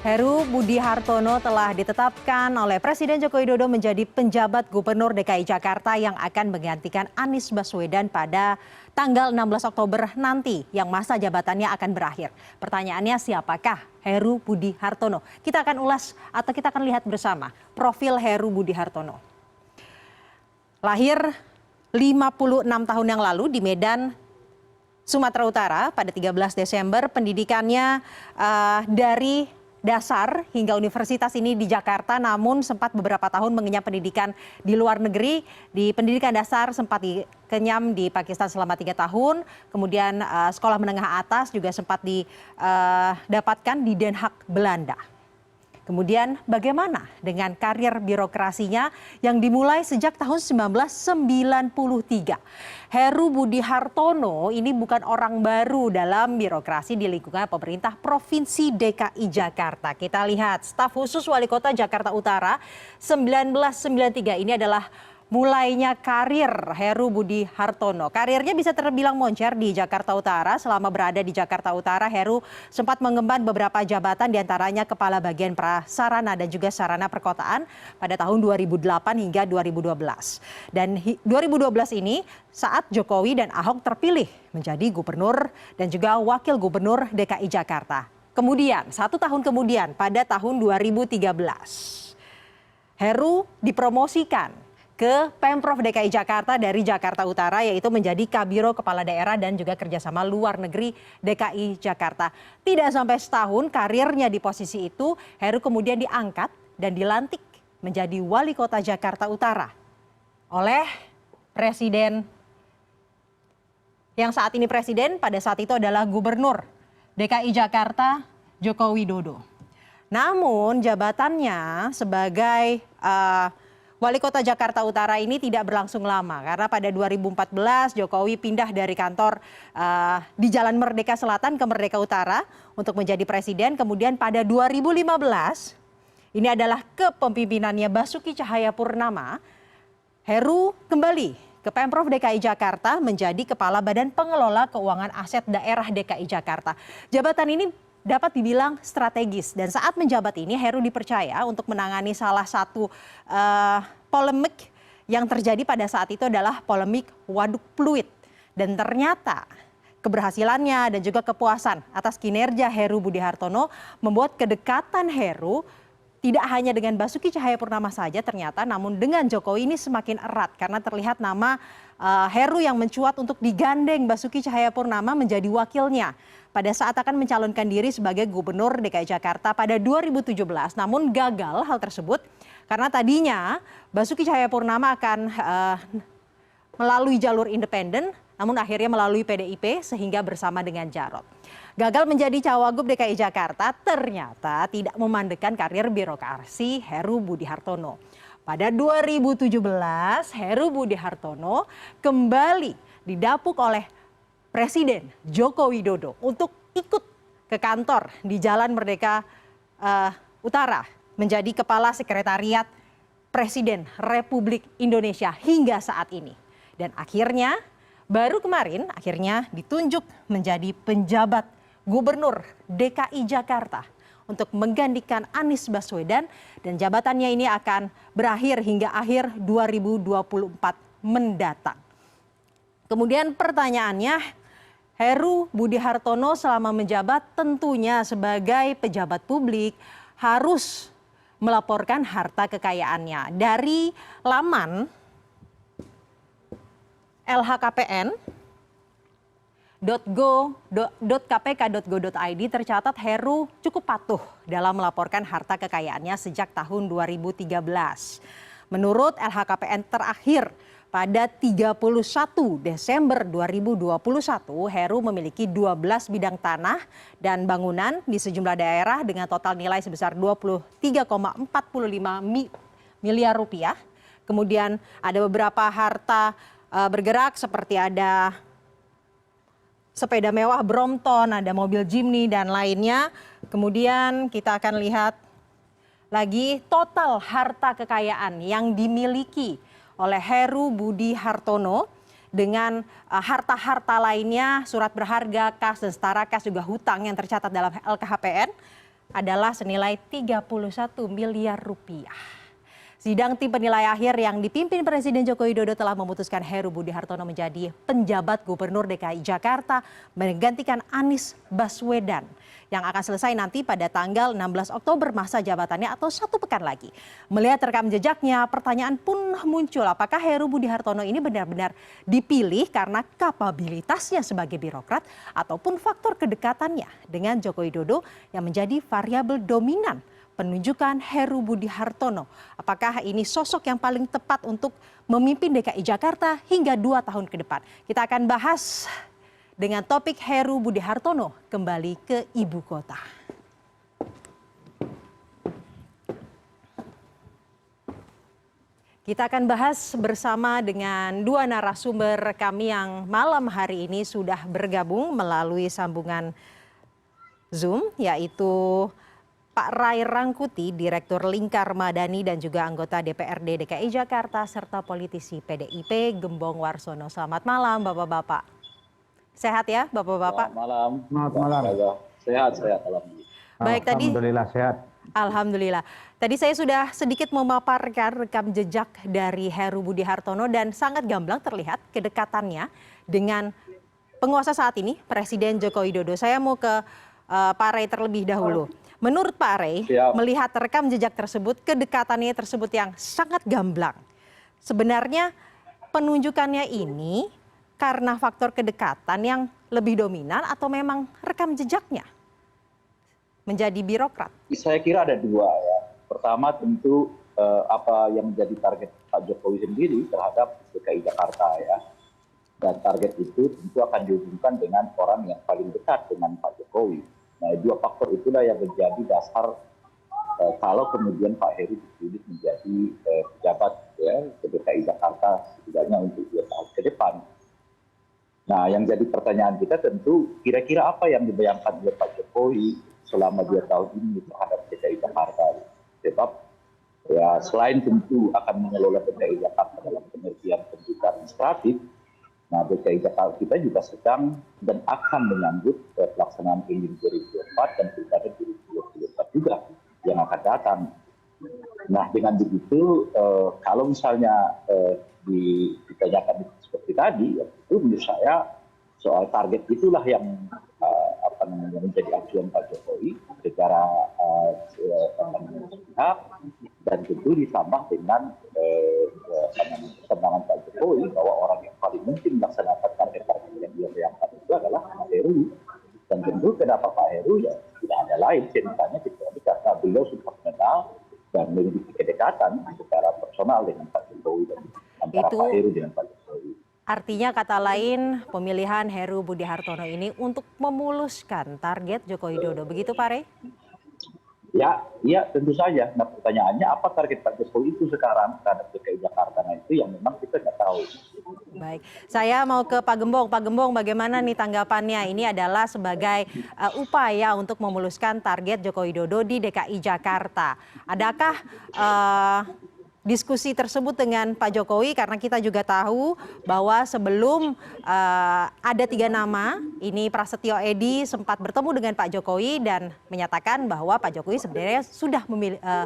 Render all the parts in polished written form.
Heru Budi Hartono telah ditetapkan oleh Presiden Joko Widodo menjadi penjabat Gubernur DKI Jakarta yang akan menggantikan Anies Baswedan pada tanggal 16 Oktober nanti yang masa jabatannya akan berakhir. Pertanyaannya siapakah Heru Budi Hartono? Kita akan ulas atau kita akan lihat bersama profil Heru Budi Hartono. Lahir 56 tahun yang lalu di Medan, Sumatera Utara pada 13 Desember. Pendidikannya dari dasar hingga universitas ini di Jakarta, namun sempat beberapa tahun mengenyam pendidikan di luar negeri. Di pendidikan dasar sempat dikenyam di Pakistan selama 3 tahun, kemudian sekolah menengah atas juga sempat didapatkan di Den Haag, Belanda. Kemudian bagaimana dengan karir birokrasinya yang dimulai sejak tahun 1993. Heru Budi Hartono ini bukan orang baru dalam birokrasi di lingkungan pemerintah Provinsi DKI Jakarta. Kita lihat staf khusus Wali Kota Jakarta Utara 1993 ini adalah mulainya karir Heru Budi Hartono. Karirnya bisa terbilang moncer di Jakarta Utara. Selama berada di Jakarta Utara, Heru sempat mengemban beberapa jabatan, diantaranya Kepala Bagian Prasarana dan juga Sarana Perkotaan pada tahun 2008 hingga 2012. Dan 2012 ini saat Jokowi dan Ahok terpilih menjadi gubernur dan juga wakil gubernur DKI Jakarta. Kemudian, 1 tahun kemudian pada tahun 2013, Heru dipromosikan ke Pemprov DKI Jakarta dari Jakarta Utara, yaitu menjadi Kabiro Kepala Daerah dan juga Kerjasama Luar Negeri DKI Jakarta. Tidak sampai setahun karirnya di posisi itu, Heru kemudian diangkat dan dilantik menjadi Wali Kota Jakarta Utara oleh Presiden yang saat ini Presiden, pada saat itu adalah Gubernur DKI Jakarta Joko Widodo. Namun jabatannya sebagai Wali Kota Jakarta Utara ini tidak berlangsung lama karena pada 2014 Jokowi pindah dari kantor di Jalan Merdeka Selatan ke Merdeka Utara untuk menjadi presiden. Kemudian pada 2015 ini adalah kepemimpinannya Basuki Cahayapurnama, Heru kembali ke Pemprov DKI Jakarta menjadi Kepala Badan Pengelola Keuangan Aset Daerah DKI Jakarta. Jabatan ini dapat dibilang strategis dan saat menjabat ini Heru dipercaya untuk menangani salah satu polemik yang terjadi pada saat itu adalah polemik Waduk Pluit, dan ternyata keberhasilannya dan juga kepuasan atas kinerja Heru Budi Hartono membuat kedekatan Heru tidak hanya dengan Basuki Cahayapurnama saja ternyata, namun dengan Jokowi ini semakin erat karena terlihat nama Heru yang mencuat untuk digandeng Basuki Cahayapurnama menjadi wakilnya pada saat akan mencalonkan diri sebagai Gubernur DKI Jakarta pada 2017. Namun gagal hal tersebut karena tadinya Basuki Cahayapurnama akan melalui jalur independen, namun akhirnya melalui PDIP sehingga bersama dengan Jarot. Gagal menjadi Cawagup DKI Jakarta ternyata tidak memandekan karir birokrasi Heru Budi Hartono. Pada 2017, Heru Budi Hartono kembali didapuk oleh Presiden Joko Widodo untuk ikut ke kantor di Jalan Merdeka Utara menjadi Kepala Sekretariat Presiden Republik Indonesia hingga saat ini. Dan akhirnya baru kemarin ditunjuk menjadi penjabat Gubernur DKI Jakarta untuk menggantikan Anies Baswedan, dan jabatannya ini akan berakhir hingga akhir 2024 mendatang. Kemudian pertanyaannya, Heru Budi Hartono selama menjabat tentunya sebagai pejabat publik harus melaporkan harta kekayaannya. Dari laman lhkpn.kpk.go.id tercatat Heru cukup patuh dalam melaporkan harta kekayaannya sejak tahun 2013. Menurut LHKPN terakhir pada 31 Desember 2021, Heru memiliki 12 bidang tanah dan bangunan di sejumlah daerah dengan total nilai sebesar 23,45 miliar rupiah. Kemudian ada beberapa harta bergerak seperti ada sepeda mewah Brompton, ada mobil Jimny dan lainnya. Kemudian kita akan lihat lagi total harta kekayaan yang dimiliki oleh Heru Budi Hartono dengan harta-harta lainnya, surat berharga, kas dan setara kas juga hutang yang tercatat dalam LKHPN adalah senilai 31 miliar rupiah. Sidang tim penilai akhir yang dipimpin Presiden Joko Widodo telah memutuskan Heru Budi Hartono menjadi penjabat Gubernur DKI Jakarta menggantikan Anies Baswedan yang akan selesai nanti pada tanggal 16 Oktober masa jabatannya atau 1 pekan lagi. Melihat rekam jejaknya, pertanyaan pun muncul, apakah Heru Budi Hartono ini benar-benar dipilih karena kapabilitasnya sebagai birokrat ataupun faktor kedekatannya dengan Joko Widodo yang menjadi variabel dominan penunjukan Heru Budi Hartono. Apakah ini sosok yang paling tepat untuk memimpin DKI Jakarta hingga 2 tahun ke depan? Kita akan bahas dengan topik Heru Budi Hartono kembali ke ibu kota. Kita akan bahas bersama dengan 2 narasumber kami yang malam hari ini sudah bergabung melalui sambungan Zoom, yaitu Pak Ray Rangkuti, Direktur Lingkar Madani dan juga anggota DPRD DKI Jakarta serta politisi PDIP Gembong Warsono. Selamat malam Bapak-bapak. Sehat ya Bapak-bapak? Selamat malam. Selamat malam. Sehat, alhamdulillah. Baik, tadi Alhamdulillah sehat. Alhamdulillah. Tadi saya sudah sedikit memaparkan rekam jejak dari Heru Budi Hartono dan sangat gamblang terlihat kedekatannya dengan penguasa saat ini, Presiden Joko Widodo. Saya mau ke Pak Ray terlebih dahulu. Menurut Pak Ray, melihat rekam jejak tersebut, kedekatannya tersebut yang sangat gamblang. Sebenarnya penunjukannya ini karena faktor kedekatan yang lebih dominan atau memang rekam jejaknya menjadi birokrat? Saya kira ada 2 ya. Pertama tentu apa yang menjadi target Pak Jokowi sendiri terhadap DKI Jakarta ya. Dan target itu tentu akan dihubungkan dengan orang yang paling dekat dengan Pak Jokowi. Nah, 2 faktor itulah yang menjadi dasar kalau kemudian Pak Heru dipilih menjadi pejabat ya, ke DKI Jakarta setidaknya untuk 2 tahun ke depan. Nah, yang jadi pertanyaan kita tentu kira-kira apa yang dibayangkan oleh Pak Jokowi selama 2 tahun ini terhadap DKI Jakarta. Sebab ya selain tentu akan mengelola DKI Jakarta dalam pengertian pendidikan administratif, nah DKI Jakarta kita juga sedang dan akan menyambut pelaksanaan pemilu 2024 dan pilkada 2024 juga yang akan datang. Nah dengan begitu kalau misalnya ditanyakan seperti tadi, ya, itu menurut saya soal target itulah yang menjadi acuan Pak Jokowi secara sepihak dan tentu ditambah dengan perkembangan Pak Jokowi bahwa orang yang paling mungkin melaksanakan target-target yang dia bayangkan itu adalah Pak Heru. Dan tentu kenapa Pak Heru ya tidak ada lain ceritanya kecuali karena beliau sudah mengenal dan memiliki kedekatan secara personal dengan Pak Jokowi dan antara Pak Heru dengan Pak Jokowi. Artinya kata lain pemilihan Heru Budi Hartono ini untuk memuluskan target Joko Widodo. Begitu Pak Ray? Ya tentu saja. Nah pertanyaannya apa target Pak Jokowi itu sekarang terhadap DKI Jakarta? Nah itu yang memang kita nggak tahu. Baik, saya mau ke Pak Gembong. Pak Gembong, bagaimana nih tanggapannya? Ini adalah sebagai upaya untuk memuluskan target Joko Widodo di DKI Jakarta. Adakah diskusi tersebut dengan Pak Jokowi, karena kita juga tahu bahwa sebelum ada 3 nama, ini Prasetyo Edy sempat bertemu dengan Pak Jokowi dan menyatakan bahwa Pak Jokowi sebenarnya sudah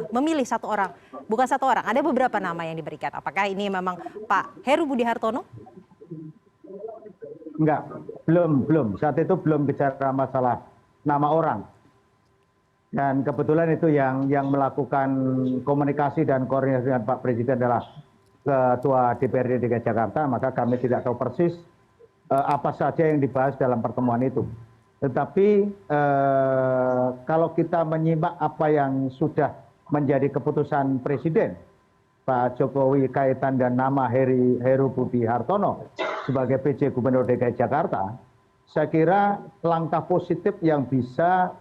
memilih 1 orang, bukan 1 orang, ada beberapa nama yang diberikan. Apakah ini memang Pak Heru Budi Hartono? Enggak, belum. Saat itu belum bicara masalah nama orang. Dan kebetulan itu yang melakukan komunikasi dan koordinasi dengan Pak Presiden adalah Ketua DPRD DKI Jakarta, maka kami tidak tahu persis apa saja yang dibahas dalam pertemuan itu. Tetapi kalau kita menyimak apa yang sudah menjadi keputusan Presiden, Pak Jokowi kaitan dan nama Heru Budi Hartono sebagai PJ Gubernur DKI Jakarta, saya kira langkah positif yang bisa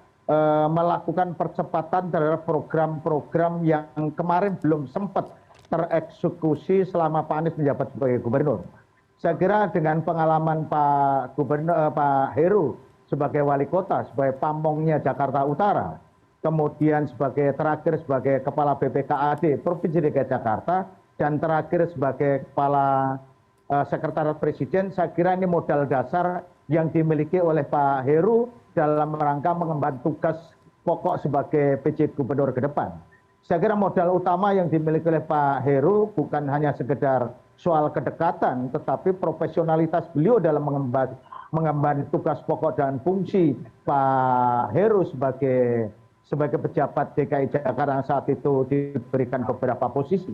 melakukan percepatan terhadap program-program yang kemarin belum sempat tereksekusi selama Pak Anies menjabat sebagai gubernur. Saya kira dengan pengalaman Pak Heru sebagai wali kota, sebagai pamongnya Jakarta Utara, kemudian terakhir sebagai kepala BPKAD Provinsi DKI Jakarta, dan terakhir sebagai kepala sekretariat Presiden, saya kira ini modal dasar yang dimiliki oleh Pak Heru dalam rangka mengemban tugas pokok sebagai PJ Gubernur ke depan. Saya kira modal utama yang dimiliki oleh Pak Heru bukan hanya sekedar soal kedekatan, tetapi profesionalitas beliau dalam mengemban tugas pokok dan fungsi Pak Heru sebagai pejabat DKI Jakarta saat itu diberikan beberapa posisi.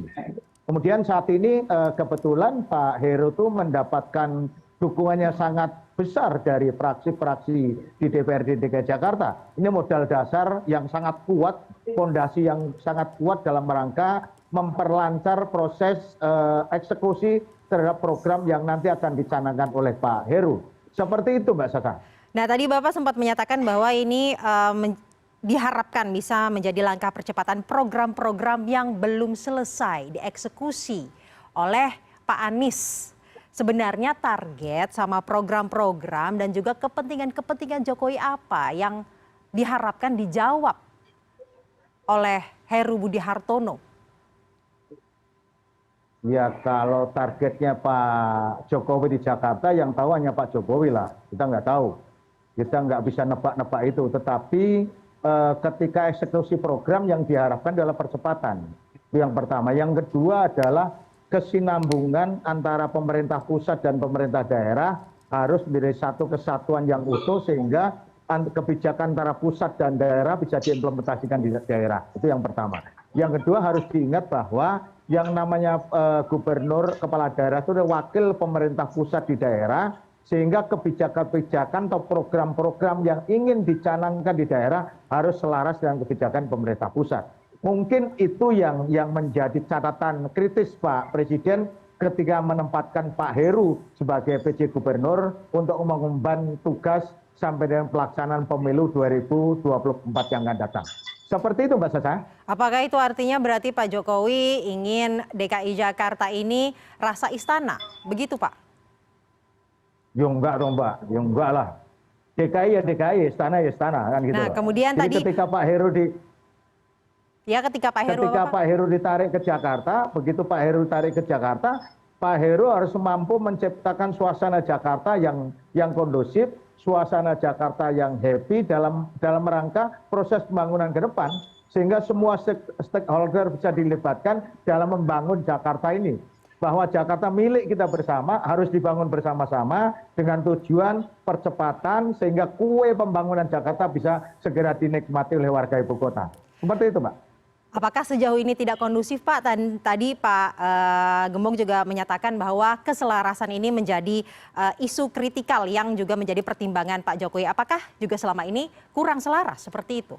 Kemudian saat ini kebetulan Pak Heru itu mendapatkan dukungannya sangat besar dari fraksi-fraksi di DPRD DKI Jakarta. Ini modal dasar yang sangat kuat, fondasi yang sangat kuat dalam rangka memperlancar proses eksekusi terhadap program yang nanti akan dicanangkan oleh Pak Heru. Seperti itu Mbak Sasa. Nah tadi Bapak sempat menyatakan bahwa ini diharapkan bisa menjadi langkah percepatan program-program yang belum selesai dieksekusi oleh Pak Anies. Sebenarnya target sama program-program dan juga kepentingan-kepentingan Jokowi apa yang diharapkan dijawab oleh Heru Budi Hartono? Ya kalau targetnya Pak Jokowi di Jakarta yang tahu hanya Pak Jokowi lah. Kita nggak tahu. Kita nggak bisa nebak-nebak itu. Tetapi ketika eksekusi program yang diharapkan adalah percepatan. Itu yang pertama. Yang kedua adalah kesinambungan antara pemerintah pusat dan pemerintah daerah harus menjadi satu kesatuan yang utuh sehingga kebijakan antara pusat dan daerah bisa diimplementasikan di daerah. Itu yang pertama. Yang kedua harus diingat bahwa yang namanya gubernur kepala daerah itu adalah wakil pemerintah pusat di daerah sehingga kebijakan-kebijakan atau program-program yang ingin dicanangkan di daerah harus selaras dengan kebijakan pemerintah pusat. Mungkin itu yang menjadi catatan kritis Pak Presiden ketika menempatkan Pak Heru sebagai PJ Gubernur untuk mengemban tugas sampai dengan pelaksanaan pemilu 2024 yang akan datang. Seperti itu Mbak Sasa. Apakah itu artinya berarti Pak Jokowi ingin DKI Jakarta ini rasa istana? Begitu Pak? Ya enggak dong Mbak, ya enggak lah. DKI ya DKI, istana ya istana kan gitu. Nah kemudian jadi tadi ketika Pak Heru ketika Pak Heru ditarik ke Jakarta, begitu Pak Heru ditarik ke Jakarta, Pak Heru harus mampu menciptakan suasana Jakarta yang kondusif, suasana Jakarta yang happy dalam rangka proses pembangunan ke depan, sehingga semua stakeholder bisa dilibatkan dalam membangun Jakarta ini. Bahwa Jakarta milik kita bersama harus dibangun bersama-sama dengan tujuan percepatan sehingga kue pembangunan Jakarta bisa segera dinikmati oleh warga ibu kota. Seperti itu Mbak. Apakah sejauh ini tidak kondusif Pak? Dan tadi Pak Gembong juga menyatakan bahwa keselarasan ini menjadi isu kritikal yang juga menjadi pertimbangan Pak Jokowi. Apakah juga selama ini kurang selaras seperti itu?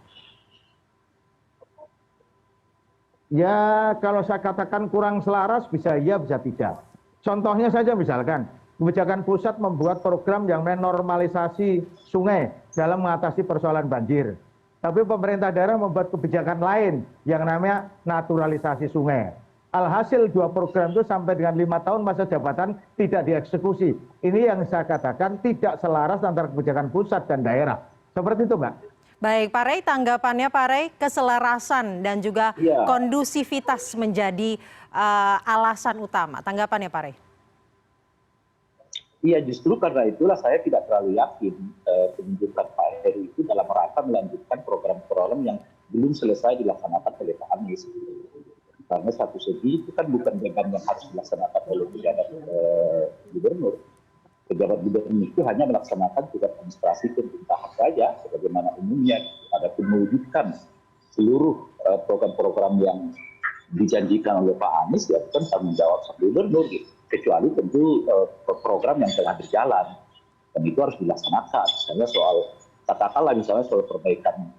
Ya kalau saya katakan kurang selaras bisa iya bisa tidak. Contohnya saja misalkan kebijakan pusat membuat program yang menormalisasi sungai dalam mengatasi persoalan banjir. Tapi pemerintah daerah membuat kebijakan lain yang namanya naturalisasi sungai. Alhasil dua program itu sampai dengan 5 tahun masa jabatan tidak dieksekusi. Ini yang saya katakan tidak selaras antara kebijakan pusat dan daerah. Seperti itu Mbak. Baik Pak Rey, tanggapannya Pak Rey, keselarasan dan juga kondusivitas menjadi alasan utama. Tanggapannya Pak Rey? Iya, justru karena itulah saya tidak terlalu yakin penunjukan Pak Heru itu dalam rangka melanjutkan program-program yang belum selesai dilaksanakan oleh Pak Anies. Karena satu segi itu kan bukan beban yang harus dilaksanakan oleh pejabat gubernur. Pejabat gubernur itu hanya melaksanakan tugas administrasi pemerintahan saja, sebagaimana umumnya. Ada mewujudkan seluruh program-program yang dijanjikan oleh Pak Anies, ya bukan tanggung jawab sang gubernur gitu. Kecuali tentu program yang telah berjalan dan itu harus dilaksanakan. Misalnya katakanlah misalnya soal perbaikan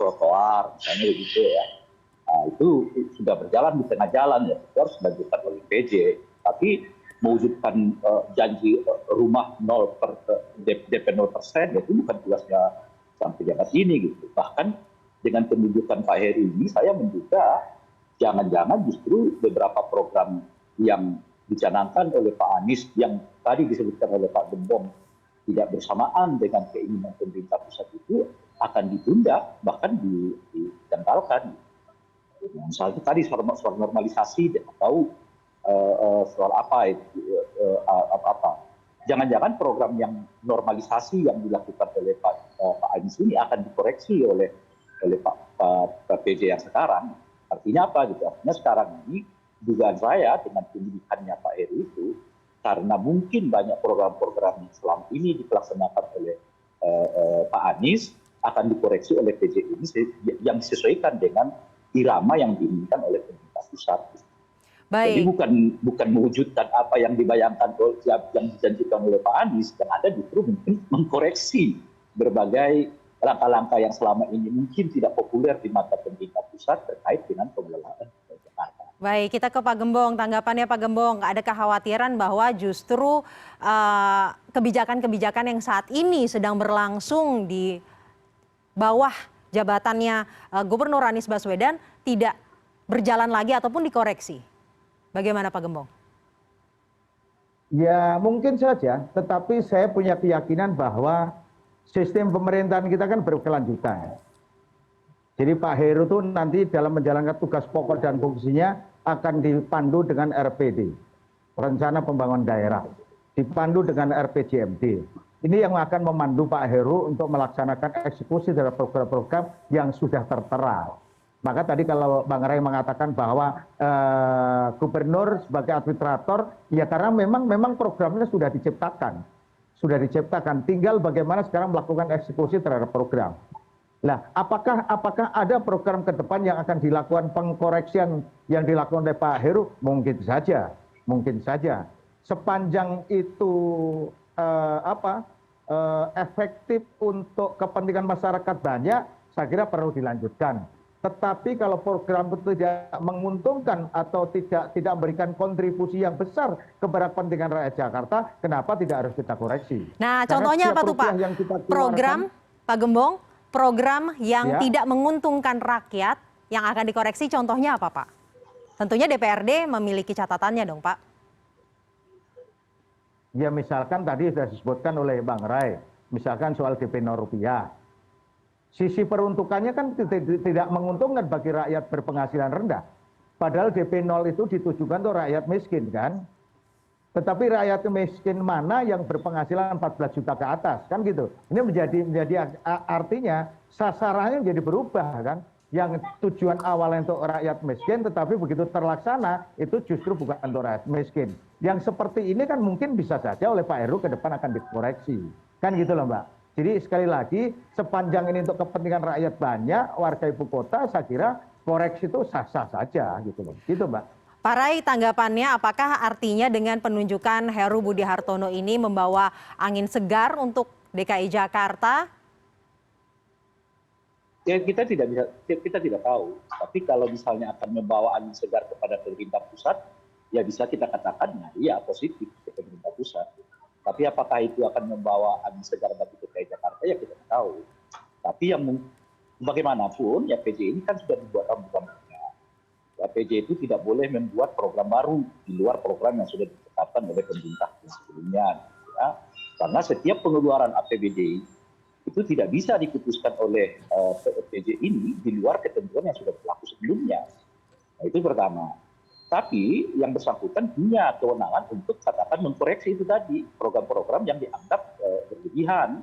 trotoar misalnya begitu ya. Nah, itu sudah berjalan di tengah jalan ya, itu harus dilanjutkan oleh PJ. Tapi mewujudkan janji rumah DP 0% ya itu bukan tugasnya sang pejabat ini gitu. Bahkan dengan penunjukan Pak Heru ini saya menduga jangan-jangan justru beberapa program yang dicanangkan oleh Pak Anies yang tadi disebutkan oleh Pak Gembong tidak bersamaan dengan keinginan pemerintah pusat itu akan ditunda bahkan dijanggalkan. Misalnya tadi soal normalisasi atau soal jangan-jangan program yang normalisasi yang dilakukan oleh Pak Anies ini akan dikoreksi oleh Pak PJ yang sekarang. Artinya apa gitu? Artinya sekarang ini dugaan saya dengan pendidikannya Pak Heru itu, karena mungkin banyak program-program yang selama ini dilaksanakan oleh Pak Anies akan dikoreksi oleh PJ ini yang disesuaikan dengan irama yang diinginkan oleh pemerintah pusat. Jadi Baik. bukan mewujudkan apa yang dibayangkan yang dijanjikan oleh Pak Anies, yang ada justru mungkin mengkoreksi berbagai langkah-langkah yang selama ini mungkin tidak populer di mata pemerintah pusat terkait dengan pengelolaan Jakarta. Baik, kita ke Pak Gembong. Tanggapannya Pak Gembong, ada kekhawatiran bahwa justru kebijakan-kebijakan yang saat ini sedang berlangsung di bawah jabatannya Gubernur Anies Baswedan tidak berjalan lagi ataupun dikoreksi. Bagaimana Pak Gembong? Ya mungkin saja, tetapi saya punya keyakinan bahwa sistem pemerintahan kita kan berkelanjutan. Jadi Pak Heru itu nanti dalam menjalankan tugas pokok dan fungsinya akan dipandu dengan RPD, Rencana Pembangunan Daerah, dipandu dengan RPJMD. Ini yang akan memandu Pak Heru untuk melaksanakan eksekusi dari program-program yang sudah tertera. Maka tadi kalau Bang Ray mengatakan bahwa gubernur sebagai arbitrator, ya karena memang programnya sudah diciptakan. Tinggal bagaimana sekarang melakukan eksekusi terhadap program. Nah, apakah ada program ke depan yang akan dilakukan pengkoreksian yang dilakukan oleh Pak Heru? Mungkin saja. Sepanjang itu efektif untuk kepentingan masyarakat banyak, saya kira perlu dilanjutkan. Tetapi kalau program itu tidak menguntungkan atau tidak memberikan kontribusi yang besar kepada kepentingan rakyat Jakarta, kenapa tidak harus kita koreksi? Nah, Karena contohnya apa tuh Pak? Program, Pak Gembong, program yang tidak menguntungkan rakyat yang akan dikoreksi, contohnya apa Pak? Tentunya DPRD memiliki catatannya dong Pak. Ya misalkan tadi sudah disebutkan oleh Bang Ray, misalkan soal DP 0 rupiah. Sisi peruntukannya kan tidak menguntungkan bagi rakyat berpenghasilan rendah. Padahal DP 0 itu ditujukan untuk rakyat miskin kan. Tetapi rakyat miskin mana yang berpenghasilan 14 juta ke atas kan gitu. Ini menjadi artinya sasarannya menjadi berubah kan. Yang tujuan awalnya untuk rakyat miskin tetapi begitu terlaksana itu justru bukan untuk rakyat miskin. Yang seperti ini kan mungkin bisa saja oleh Pak Heru ke depan akan dikoreksi. Kan gitu loh Mbak. Jadi sekali lagi sepanjang ini untuk kepentingan rakyat banyak warga ibu kota, saya kira koreksi itu sah-sah saja gitu loh. Gitu Mbak. Pak Ray, tanggapannya apakah artinya dengan penunjukan Heru Budi Hartono ini membawa angin segar untuk DKI Jakarta? Ya, kita tidak tahu. Tapi kalau misalnya akan membawa angin segar kepada pemerintah pusat, ya bisa kita katakan ya positif ke pemerintah pusat. Tapi apakah itu akan membawa angin segar bagi DKI Jakarta ya kita tidak tahu. Tapi yang bagaimanapun ya PJ ini kan sudah dibuat rambut-rambutnya. Ya, PJ itu tidak boleh membuat program baru di luar program yang sudah ditetapkan oleh pemerintah sebelumnya. Ya. Karena setiap pengeluaran APBD itu tidak bisa diputuskan oleh PJ ini di luar ketentuan yang sudah berlaku sebelumnya. Nah, itu pertama. Tapi yang bersangkutan punya kewenangan untuk katakan mengkoreksi itu tadi program-program yang dianggap berlebihan,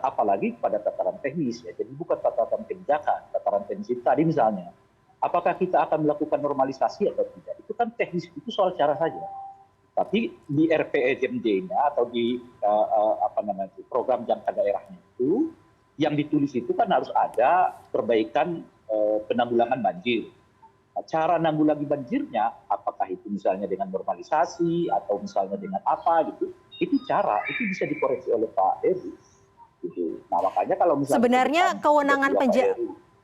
apalagi pada tataran teknis ya. Jadi bukan tataran kebijakan, tataran teknis itu tadi misalnya, apakah kita akan melakukan normalisasi atau tidak? Itu kan teknis, itu soal cara saja. Tapi di RPJMD-nya atau di program jangka daerahnya itu, yang ditulis itu kan harus ada perbaikan penanggulangan banjir. Cara nanggulangi banjirnya, apakah itu misalnya dengan normalisasi atau misalnya dengan apa gitu, itu cara, itu bisa dikoreksi oleh Pak Heru. Gitu. Nah makanya kalau misalnya sebenarnya kewenangan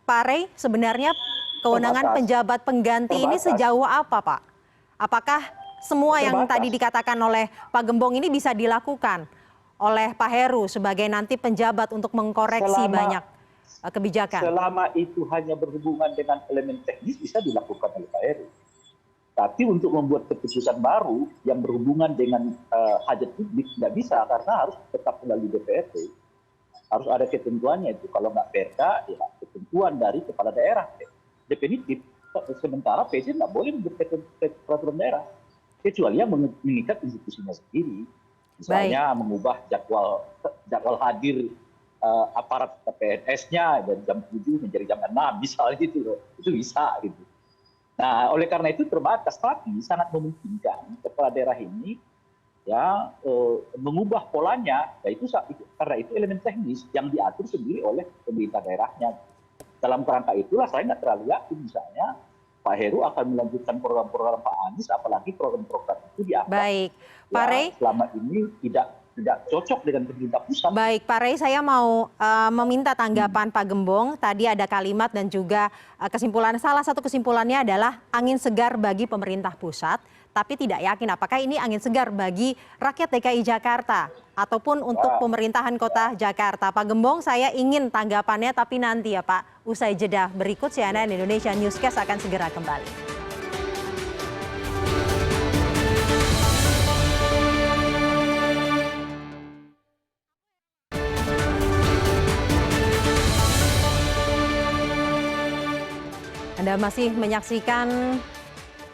Pak Ray, sebenarnya kewenangan penjabat pengganti ini sejauh apa Pak? Apakah semua yang tadi dikatakan oleh Pak Gembong ini bisa dilakukan oleh Pak Heru sebagai nanti penjabat untuk mengkoreksi banyak kebijakan? Selama itu hanya berhubungan dengan elemen teknis bisa dilakukan oleh Pak Heru. Tapi untuk membuat keputusan baru yang berhubungan dengan hajat publik tidak bisa karena harus tetap melalui DPRD. Harus ada ketentuannya itu. Kalau nggak perda, ya ketentuan dari kepala daerah definitif. Sementara PJ nggak boleh membuat peraturan daerah kecuali yang mengikat institusinya sendiri. Misalnya mengubah jadwal hadir aparat PNS-nya dari jam 7 menjadi jam 6 misalnya gitu loh. Itu bisa gitu. Nah, oleh karena itu terbatas, tapi sangat memungkinkan kepala daerah ini ya mengubah polanya, ya itu karena itu elemen teknis yang diatur sendiri oleh pemerintah daerahnya. Dalam kerangka itulah saya nggak terlalu yakin misalnya Pak Heru akan melanjutkan program-program Pak Anies, apalagi program-program itu dianggap Baik, Pak Rey. Selama ini tidak cocok dengan pemerintah pusat. Baik, Pak Rey, saya mau meminta tanggapan Pak Gembong. Tadi ada kalimat dan juga kesimpulan. Salah satu kesimpulannya adalah angin segar bagi pemerintah pusat, tapi tidak yakin apakah ini angin segar bagi rakyat DKI Jakarta ataupun untuk pemerintahan kota Jakarta. Pak Gembong, saya ingin tanggapannya, tapi nanti ya Pak, usai jeda berikut CNN Indonesia Newscast akan segera kembali. Anda masih menyaksikan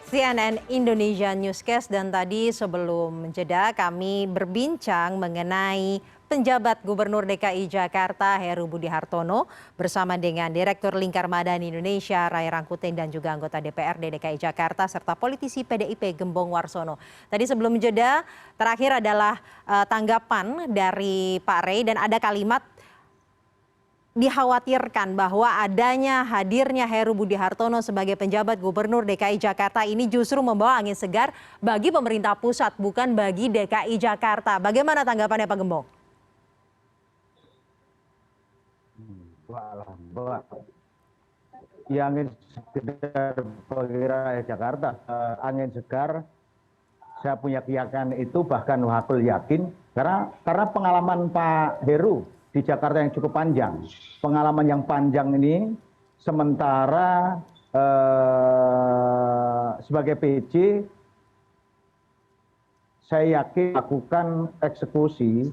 CNN Indonesia Newscast, dan tadi sebelum jeda kami berbincang mengenai penjabat Gubernur DKI Jakarta Heru Budi Hartono bersama dengan Direktur Lingkar Madani Indonesia Ray Rangkuti dan juga anggota DPRD DKI Jakarta serta politisi PDIP Gembong Warsono. Tadi sebelum jeda terakhir adalah tanggapan dari Pak Rey, dan ada kalimat dikhawatirkan bahwa hadirnya Heru Budi Hartono sebagai penjabat Gubernur DKI Jakarta ini justru membawa angin segar bagi pemerintah pusat, bukan bagi DKI Jakarta. Bagaimana tanggapannya Pak Gembong? Ya, angin segar bagi rakyat Jakarta, angin segar. Saya punya keyakinan itu, bahkan hakul yakin, karena pengalaman Pak Heru di Jakarta yang cukup panjang. Pengalaman yang panjang ini, sementara sebagai PJ, saya yakin lakukan eksekusi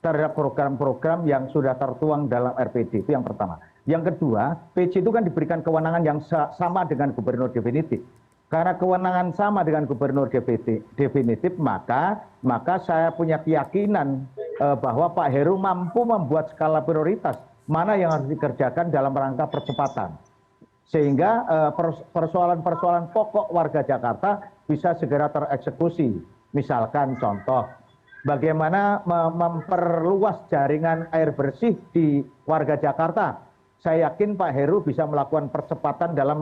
terhadap program-program yang sudah tertuang dalam RPD, itu yang pertama. Yang kedua, PJ itu kan diberikan kewenangan yang sama dengan gubernur definitif. Karena kewenangan sama dengan gubernur definitif, maka saya punya keyakinan bahwa Pak Heru mampu membuat skala prioritas mana yang harus dikerjakan dalam rangka percepatan. Sehingga persoalan-persoalan pokok warga Jakarta bisa segera tereksekusi. Misalkan contoh, bagaimana memperluas jaringan air bersih di warga Jakarta. Saya yakin Pak Heru bisa melakukan percepatan dalam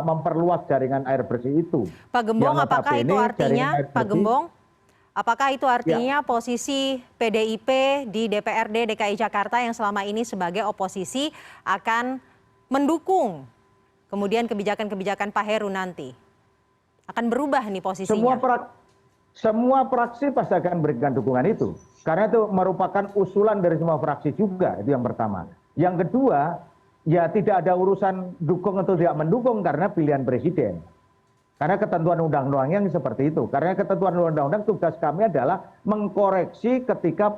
memperluas jaringan air bersih itu. Pak Gembong, apakah itu artinya, Pak Gembong, apakah itu artinya posisi PDIP di DPRD DKI Jakarta yang selama ini sebagai oposisi akan mendukung kemudian kebijakan-kebijakan Pak Heru nanti? Akan berubah nih posisinya? Semua fraksi pasti akan memberikan dukungan itu. Karena itu merupakan usulan dari semua fraksi juga, itu yang pertama. Yang kedua, ya tidak ada urusan dukung atau tidak mendukung karena pilihan presiden. Karena ketentuan undang-undangnya seperti itu. Karena ketentuan undang-undang, tugas kami adalah mengkoreksi ketika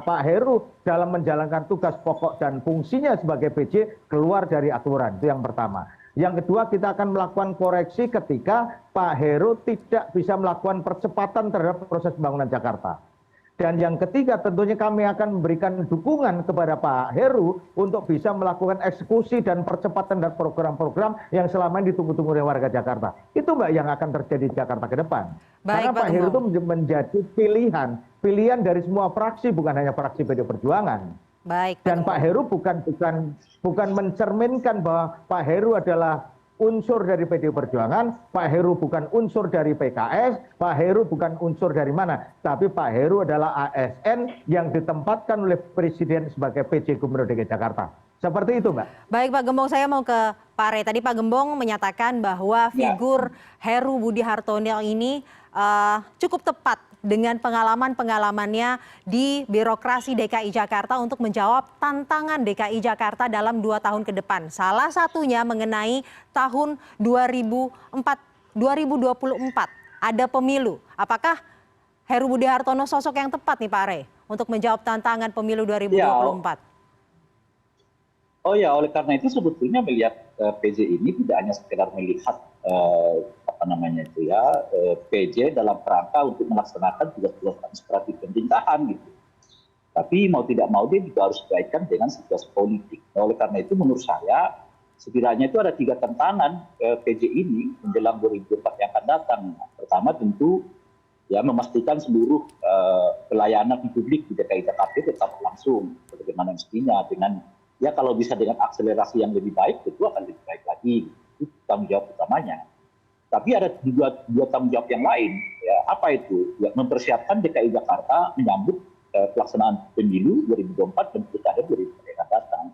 Pak Heru dalam menjalankan tugas pokok dan fungsinya sebagai PJ keluar dari aturan. Itu yang pertama. Yang kedua, kita akan melakukan koreksi ketika Pak Heru tidak bisa melakukan percepatan terhadap proses pembangunan Jakarta. Dan yang ketiga, tentunya kami akan memberikan dukungan kepada Pak Heru untuk bisa melakukan eksekusi dan percepatan dan program-program yang selama ini ditunggu-tunggu oleh warga Jakarta. Itu Mbak yang akan terjadi di Jakarta ke depan. Karena Pak Heru itu menjadi pilihan dari semua fraksi, bukan hanya fraksi PD Perjuangan. Baik, dan Pak Heru bukan mencerminkan bahwa Pak Heru adalah unsur dari PD Perjuangan, Pak Heru bukan unsur dari PKS, Pak Heru bukan unsur dari mana, tapi Pak Heru adalah ASN yang ditempatkan oleh Presiden sebagai PJ Gubernur DKI Jakarta. Seperti itu, Mbak. Baik, Pak Gembong, saya mau ke Pak Rey. Tadi Pak Gembong menyatakan bahwa figur Heru Budi Hartono ini cukup tepat dengan pengalamannya di birokrasi DKI Jakarta untuk menjawab tantangan DKI Jakarta dalam 2 tahun ke depan. Salah satunya mengenai tahun 2024, ada pemilu. Apakah Heru Budi Hartono sosok yang tepat nih Pak Rey untuk menjawab tantangan pemilu 2024? Oh ya, oleh karena itu sebetulnya melihat PJ ini tidak hanya sekedar melihat PJ dalam kerangka untuk melaksanakan tugas-tugas administratif pemerintahan gitu. Tapi mau tidak mau dia juga harus dikaitkan dengan situasi politik. Nah, oleh karena itu menurut saya setidaknya itu ada 3 tantangan PJ ini menjelang 2024 yang akan datang. Pertama tentu ya memastikan seluruh pelayanan publik di DKI Jakarta tetap langsung bagaimana mestinya dengan ya kalau bisa dengan akselerasi yang lebih baik tentu akan lebih baik lagi. Itu tanggung jawab utamanya. Tapi ada dua tanggung jawab yang lain. Ya, apa itu? Ya, mempersiapkan DKI Jakarta menyambut pelaksanaan pemilu 2024 dan pilkada 2024 yang akan datang.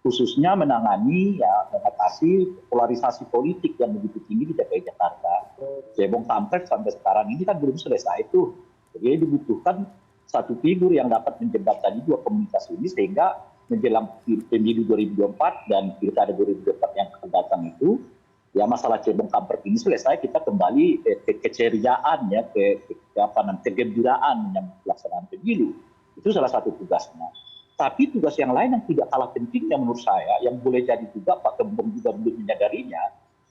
Khususnya menangani, ya, mengatasi polarisasi politik yang begitu tinggi di DKI Jakarta. Cebong kampret sampai sekarang ini kan belum selesai itu. Jadi dibutuhkan satu figur yang dapat menjembatani dua komunitas ini sehingga menjelang pemilu 2024 dan pilkada 2024 yang akan datang itu, ya masalah cebong kampret ini selesai, kita kembali ke keceriaan, ya, kegembiraan yang pelaksanaan pemilu. Itu salah satu tugasnya. Tapi tugas yang lain yang tidak kalah pentingnya menurut saya, yang boleh jadi juga Pak Gembong juga belum menyadarinya,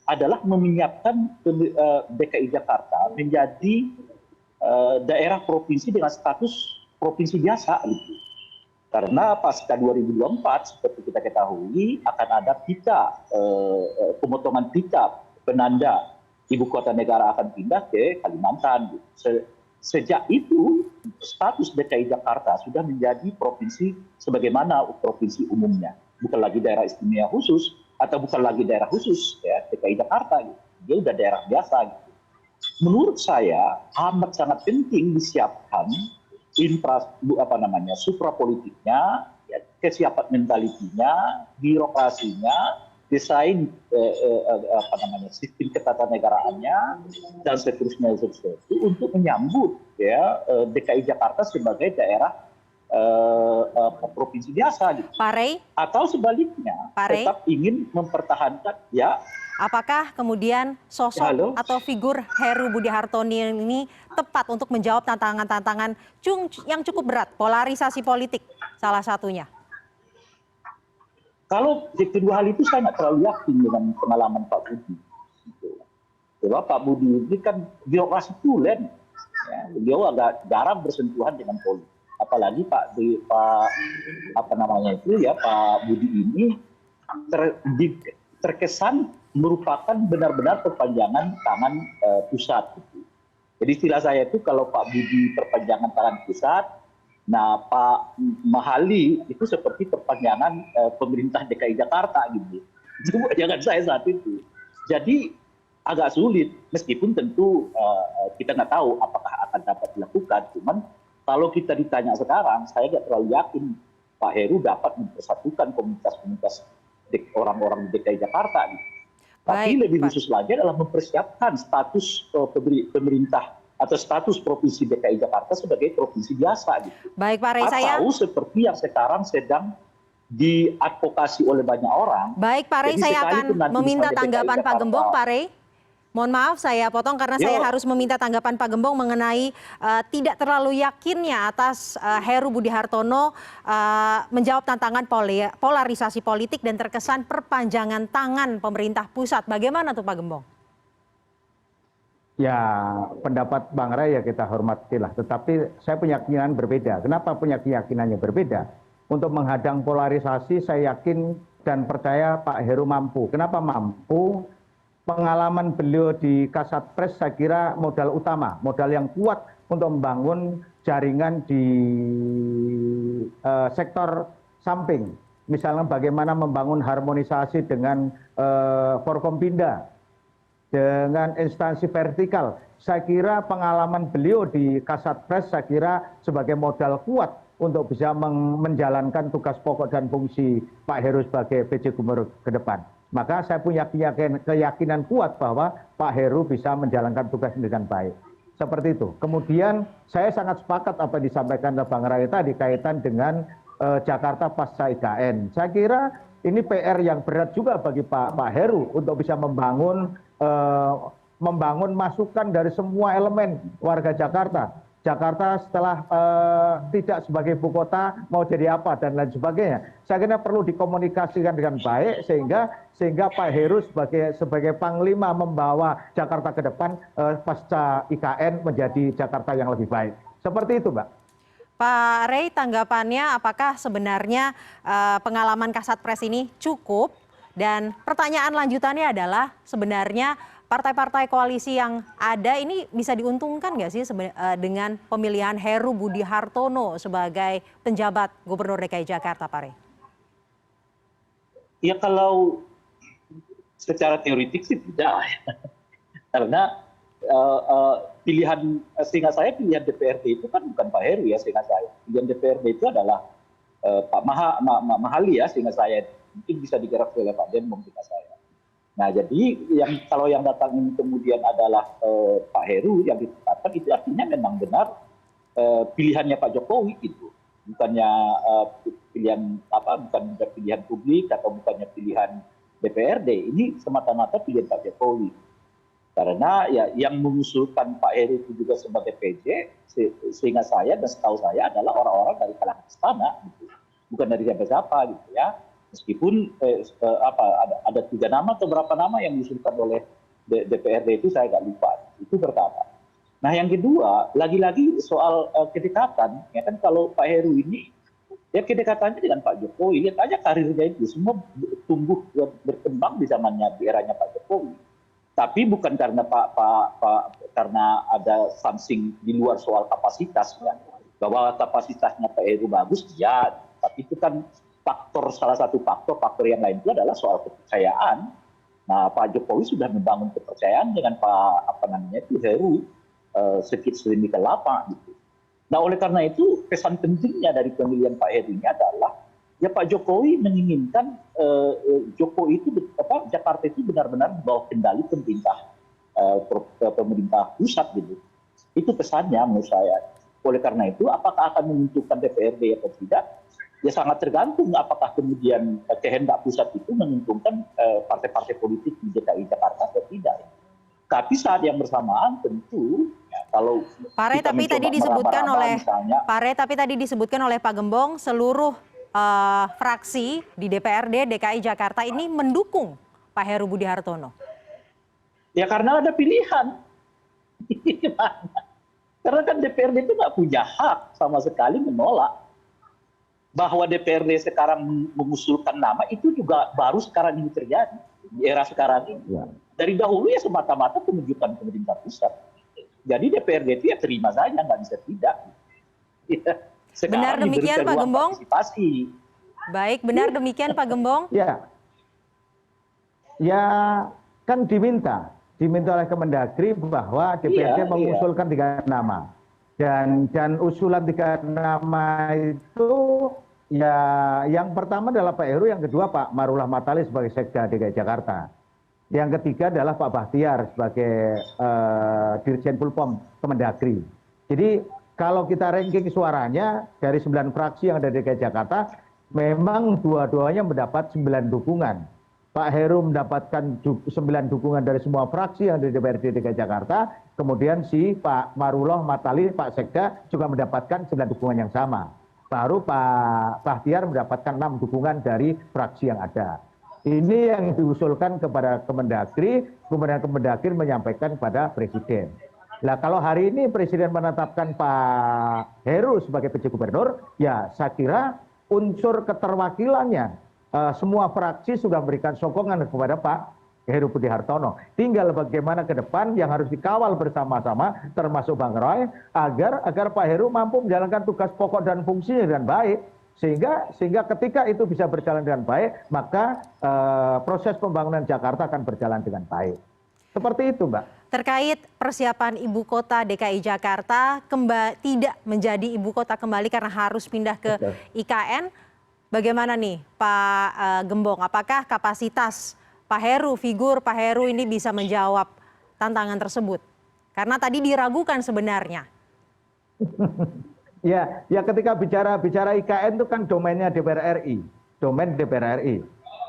adalah menyiapkan DKI Jakarta menjadi daerah provinsi dengan status provinsi biasa gitu. Karena pasca 2024 seperti kita ketahui akan ada pemotongan pita penanda ibu kota negara akan pindah ke Kalimantan. Sejak itu status DKI Jakarta sudah menjadi provinsi sebagaimana provinsi umumnya, bukan lagi daerah istimewa khusus atau bukan lagi daerah khusus, ya, DKI Jakarta gitu. Dia sudah daerah biasa gitu. Menurut saya amat sangat penting disiapkan suprapolitiknya, ya, kesiapan mentalitinya, birokrasinya, desain sistem ketatanegaraaannya dan seterusnya untuk menyambut, ya, DKI Jakarta sebagai daerah provinsi biasa gitu. Pak Rey? Atau sebaliknya tetap ingin mempertahankan, ya. Apakah kemudian sosok atau figur Heru Budi Hartoni ini tepat untuk menjawab tantangan-tantangan yang cukup berat, polarisasi politik salah satunya? Kalau kedua hal itu saya nggak terlalu yakin dengan pengalaman Pak Budi. Sebab Pak Budi ini kan birokrasi tulen, ya, beliau agak jarang bersentuhan dengan politik. Apalagi Pak Budi ini terkesan merupakan benar-benar perpanjangan tangan pusat. Gitu. Jadi istilah saya itu kalau Pak Budi perpanjangan tangan pusat, nah Pak Mahali itu seperti perpanjangan pemerintah DKI Jakarta gitu. Itu jangan saya saat itu. Jadi agak sulit, meskipun tentu kita nggak tahu apakah akan dapat dilakukan. Cuman kalau kita ditanya sekarang, saya nggak terlalu yakin Pak Heru dapat mempersatukan komunitas-komunitas orang-orang di DKI Jakarta. Gitu. Tapi lebih khusus lagi adalah mempersiapkan status pemerintah atau status provinsi DKI Jakarta sebagai provinsi biasa gitu. Baik Pak Rey, atau seperti yang sekarang sedang diadvokasi oleh banyak orang. Baik Pak Rey, saya akan meminta tanggapan Pak Gembong, Pak Rey. Mohon maaf saya potong karena saya harus meminta tanggapan Pak Gembong mengenai tidak terlalu yakinnya atas Heru Budi Hartono menjawab tantangan polarisasi politik dan terkesan perpanjangan tangan pemerintah pusat. Bagaimana tuh Pak Gembong? Ya, pendapat Bang Ray ya kita hormatilah. Tetapi saya punya keyakinan berbeda. Kenapa punya keyakinannya berbeda? Untuk menghadang polarisasi saya yakin dan percaya Pak Heru mampu. Kenapa mampu? Pengalaman beliau di Kasat Pres saya kira modal utama, modal yang kuat untuk membangun jaringan di sektor samping. Misalnya bagaimana membangun harmonisasi dengan Forkompinda, dengan instansi vertikal. Saya kira pengalaman beliau di Kasat Pres saya kira sebagai modal kuat untuk bisa menjalankan tugas pokok dan fungsi Pak Heru sebagai PJ Gubernur ke depan. Maka saya punya keyakinan kuat bahwa Pak Heru bisa menjalankan tugas dengan baik. Seperti itu. Kemudian saya sangat sepakat apa yang disampaikan oleh Bang Ray tadi kaitan dengan Jakarta pasca IKN. Saya kira ini PR yang berat juga bagi Pak Heru untuk bisa membangun masukan dari semua elemen warga Jakarta. Jakarta setelah tidak sebagai ibu kota mau jadi apa dan lain sebagainya. Saya kira perlu dikomunikasikan dengan baik sehingga Pak Heru sebagai panglima membawa Jakarta ke depan pasca IKN menjadi Jakarta yang lebih baik. Seperti itu, Mbak. Pak Rey, tanggapannya apakah sebenarnya pengalaman Kasat Pres ini cukup? Dan pertanyaan lanjutannya adalah sebenarnya partai-partai koalisi yang ada ini bisa diuntungkan nggak sih dengan pemilihan Heru Budi Hartono sebagai penjabat Gubernur DKI Jakarta, Pak Rey? Ya kalau secara teoritik sih tidak, karena pilihan seingat saya pilihan DPRD itu kan bukan Pak Heru ya, seingat saya pilihan DPRD itu adalah Pak Mahali ya, seingat saya mungkin bisa digerak oleh Pak Denbom seingat saya. Nah jadi kalau yang datang ini kemudian adalah Pak Heru yang ditetapkan, itu artinya memang benar pilihannya Pak Jokowi itu, bukannya pilihan bukan pilihan publik atau bukannya pilihan DPRD, ini semata-mata pilihan Pak Jokowi. Karena ya yang mengusulkan Pak Heru itu juga sebagai PJ, sehingga saya dan setahu saya adalah orang-orang dari kalangan istana, gitu. Bukan dari siapa-siapa gitu ya. Meskipun ada 3 nama atau berapa nama yang diusulkan oleh DPRD itu saya nggak lupa. Itu pertama. Nah yang kedua, lagi-lagi soal kedekatan, ya kan kalau Pak Heru ini, ya kedekatannya dengan Pak Jokowi, lihat aja karirnya itu semua tumbuh berkembang di zamannya, di eranya Pak Jokowi. Tapi bukan karena karena ada something di luar soal kapasitas, ya. Bahwa kapasitasnya Pak Heru bagus, ya. Tapi itu kan salah satu faktor yang lain itu adalah soal kepercayaan. Nah, Pak Jokowi sudah membangun kepercayaan dengan Heru sedemikian lama gitu. Nah, oleh karena itu pesan pentingnya dari pemilihan Pak Heru ini adalah ya Pak Jokowi menginginkan Jakarta itu benar-benar dibawa kendali pemerintah pusat gitu. Itu pesannya menurut saya. Oleh karena itu, apakah akan menentukan DPRD atau tidak? Ya sangat tergantung apakah kemudian kehendak pusat itu menguntungkan partai-partai politik di DKI Jakarta atau tidak. Tapi saat yang bersamaan tentu ya, kalau Pak Rey, tapi tadi disebutkan oleh Pak Gembong seluruh fraksi di DPRD DKI Jakarta ini mendukung Pak Heru Budi Hartono. Ya karena ada pilihan. Karena kan DPRD itu nggak punya hak sama sekali menolak. Bahwa DPRD sekarang mengusulkan nama itu juga baru sekarang ini terjadi di era sekarang ini. Ya. Dari dahulu ya semata-mata penunjukan pemerintah pusat. Jadi DPRD itu ya terima saja, nggak bisa tidak. Ya. Benar demikian Pak Gembong? Baik, benar demikian Pak Gembong? Ya, kan diminta oleh Kemendagri bahwa DPRD mengusulkan 3 nama. Dan usulan 3 nama itu ya yang pertama adalah Pak Heru, yang kedua Pak Marullah Matali sebagai Sekda DKI Jakarta. Yang ketiga adalah Pak Bahtiar sebagai Dirjen Pulpom Kemendagri. Jadi kalau kita ranking suaranya dari 9 fraksi yang ada di DKI Jakarta, memang dua-duanya mendapat 9 dukungan. Pak Heru mendapatkan 9 dukungan dari semua fraksi yang ada di DPRD DKI Jakarta, kemudian si Pak Marullah Matali, Pak Sekda juga mendapatkan 9 dukungan yang sama. Baru Pak Bahtiar mendapatkan 6 dukungan dari fraksi yang ada. Ini yang diusulkan kepada Kemendagri, kemudian Kemendagri menyampaikan kepada Presiden. Nah kalau hari ini Presiden menetapkan Pak Heru sebagai PJ Gubernur, ya saya kira unsur keterwakilannya semua fraksi sudah memberikan sokongan kepada Pak Heru Budi Hartono. Tinggal bagaimana ke depan yang harus dikawal bersama-sama, termasuk Bang Roy, agar Pak Heru mampu menjalankan tugas pokok dan fungsinya dengan baik. Sehingga ketika itu bisa berjalan dengan baik, maka proses pembangunan Jakarta akan berjalan dengan baik. Seperti itu, Mbak. Terkait persiapan ibu kota DKI Jakarta tidak menjadi ibu kota kembali karena harus pindah ke IKN, bagaimana nih Pak Gembong? Apakah kapasitas Pak Heru, figur Pak Heru ini bisa menjawab tantangan tersebut? Karena tadi diragukan sebenarnya. Ya ketika bicara IKN itu kan domainnya DPR RI, domain DPR RI.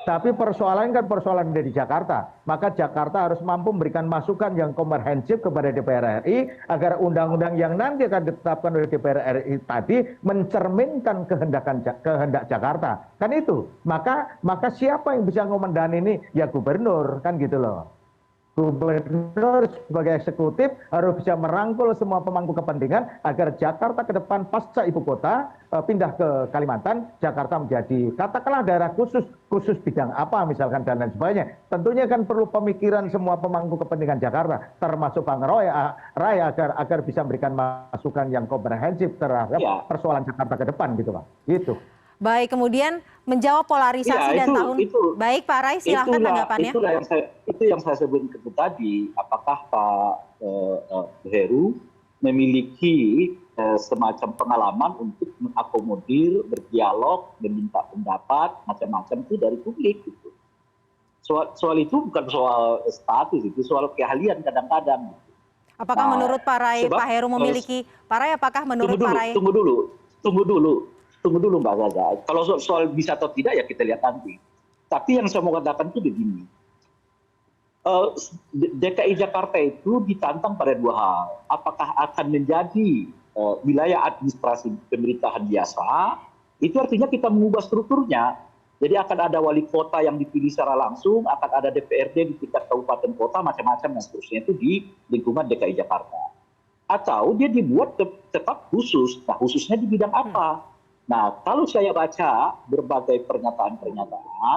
Tapi persoalan kan persoalan dari Jakarta. Maka Jakarta harus mampu memberikan masukan yang komprehensif kepada DPR RI agar undang-undang yang nanti akan ditetapkan oleh DPR RI tadi mencerminkan kehendak Jakarta. Kan itu. Maka siapa yang bisa ngomendani ini? Ya gubernur, kan gitu loh. Gubernur sebagai eksekutif harus bisa merangkul semua pemangku kepentingan agar Jakarta ke depan pasca ibu kota pindah ke Kalimantan, Jakarta menjadi katakanlah daerah khusus bidang apa misalkan dan lain sebagainya. Tentunya kan perlu pemikiran semua pemangku kepentingan Jakarta, termasuk Bang Roy agar bisa memberikan masukan yang komprehensif terhadap persoalan Jakarta ke depan gitu Pak. Gitu. Baik, kemudian menjawab polarisasi dan baik Pak Rai, silahkan tanggapannya. Itu yang saya sebut itu tadi, apakah Pak Heru memiliki semacam pengalaman untuk mengakomodir, berdialog, meminta pendapat, macam-macam itu dari publik. Gitu. Soal itu bukan soal status, itu soal keahlian kadang-kadang. Gitu. Apakah menurut Pak Rai, Pak Heru memiliki, Pak Rai apakah menurut Pak Rai? Tunggu dulu Mbak Zaza. Kalau soal bisa atau tidak ya kita lihat nanti. Tapi yang saya mau katakan itu begini. DKI Jakarta itu ditantang pada dua hal. Apakah akan menjadi wilayah administrasi pemerintahan biasa, itu artinya kita mengubah strukturnya. Jadi akan ada wali kota yang dipilih secara langsung, akan ada DPRD di tingkat kabupaten kota, macam-macam dan seterusnya itu di lingkungan DKI Jakarta. Atau dia dibuat tetap khusus. Nah khususnya di bidang apa? Nah, kalau saya baca berbagai pernyataan,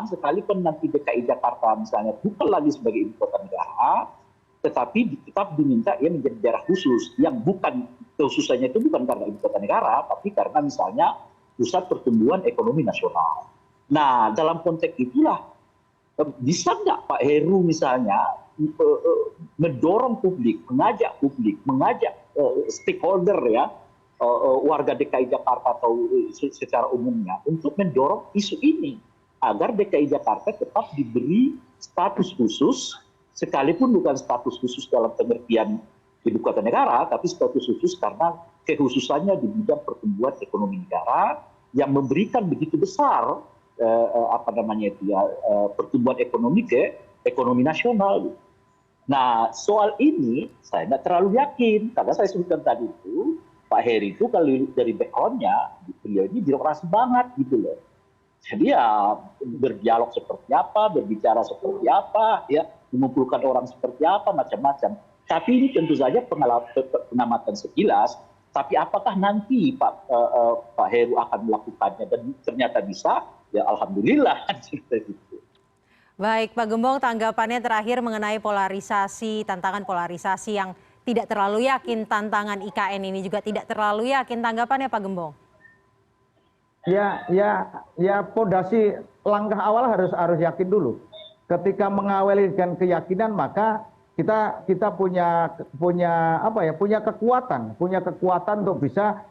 sekalipun nanti DKI Jakarta misalnya bukan lagi sebagai ibu kota negara, tetapi tetap diminta ia menjadi daerah khusus, yang bukan kekhususannya itu bukan karena ibu kota negara, tapi karena misalnya pusat pertumbuhan ekonomi nasional. Nah, dalam konteks itulah, bisa nggak Pak Heru misalnya mendorong publik, mengajak stakeholder ya, warga DKI Jakarta atau secara umumnya untuk mendorong isu ini agar DKI Jakarta tetap diberi status khusus, sekalipun bukan status khusus dalam pengertian ibu kota negara, tapi status khusus karena kekhususannya di bidang pertumbuhan ekonomi negara yang memberikan begitu besar pertumbuhan ekonomi ke ekonomi nasional. Nah soal ini saya nggak terlalu yakin karena saya sebutkan tadi itu. Pak Heri itu kalau dari background-nya, beliau ini birokrasi banget gitu loh. Jadi ya berdialog seperti apa, berbicara seperti apa, ya mengumpulkan orang seperti apa, macam-macam. Tapi ini tentu saja pengamatan sekilas, tapi apakah nanti Pak Heru akan melakukannya dan ternyata bisa, ya alhamdulillah. Baik, Pak Gembong, tanggapannya terakhir mengenai polarisasi, tantangan polarisasi yang tidak terlalu yakin tantangan IKN ini juga tidak terlalu yakin, tanggapannya Pak Gembong? Ya pondasi langkah awal harus yakin dulu. Ketika mengawali dengan keyakinan maka kita punya kekuatan untuk bisa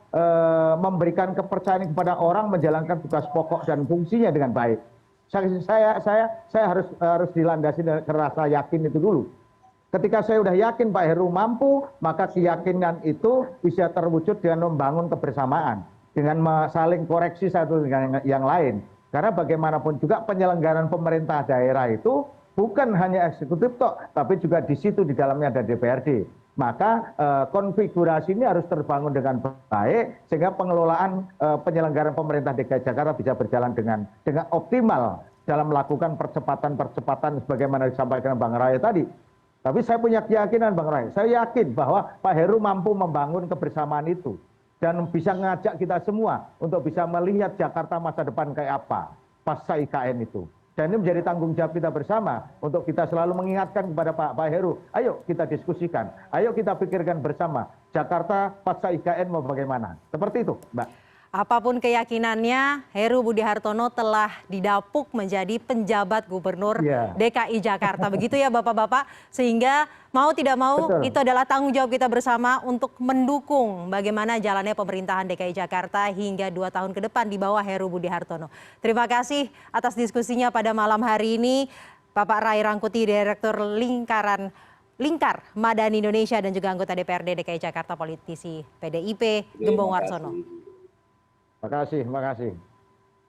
memberikan kepercayaan kepada orang menjalankan tugas pokok dan fungsinya dengan baik. Saya harus dilandasi dengan rasa yakin itu dulu. Ketika saya sudah yakin Pak Heru mampu, maka keyakinan itu bisa terwujud dengan membangun kebersamaan, dengan saling koreksi satu dengan yang lain. Karena bagaimanapun juga penyelenggaraan pemerintah daerah itu bukan hanya eksekutif toh, tapi juga di situ di dalamnya ada DPRD. Maka konfigurasi ini harus terbangun dengan baik sehingga pengelolaan penyelenggaraan pemerintah DKI Jakarta bisa berjalan dengan optimal dalam melakukan percepatan sebagaimana disampaikan Bang Rai tadi. Tapi saya punya keyakinan Bang Rai, saya yakin bahwa Pak Heru mampu membangun kebersamaan itu dan bisa mengajak kita semua untuk bisa melihat Jakarta masa depan kayak apa pasca IKN itu. Dan ini menjadi tanggung jawab kita bersama untuk kita selalu mengingatkan kepada Pak Heru, ayo kita diskusikan, ayo kita pikirkan bersama Jakarta pasca IKN mau bagaimana. Seperti itu Mbak. Apapun keyakinannya, Heru Budi Hartono telah didapuk menjadi penjabat gubernur DKI Jakarta. Begitu ya Bapak-Bapak, sehingga mau tidak mau itu adalah tanggung jawab kita bersama untuk mendukung bagaimana jalannya pemerintahan DKI Jakarta hingga 2 tahun ke depan di bawah Heru Budi Hartono. Terima kasih atas diskusinya pada malam hari ini, Bapak Rai Rangkuti, Direktur Lingkar Madani Indonesia dan juga anggota DPRD DKI Jakarta, politisi PDIP, Gembong Warsono. Terima kasih.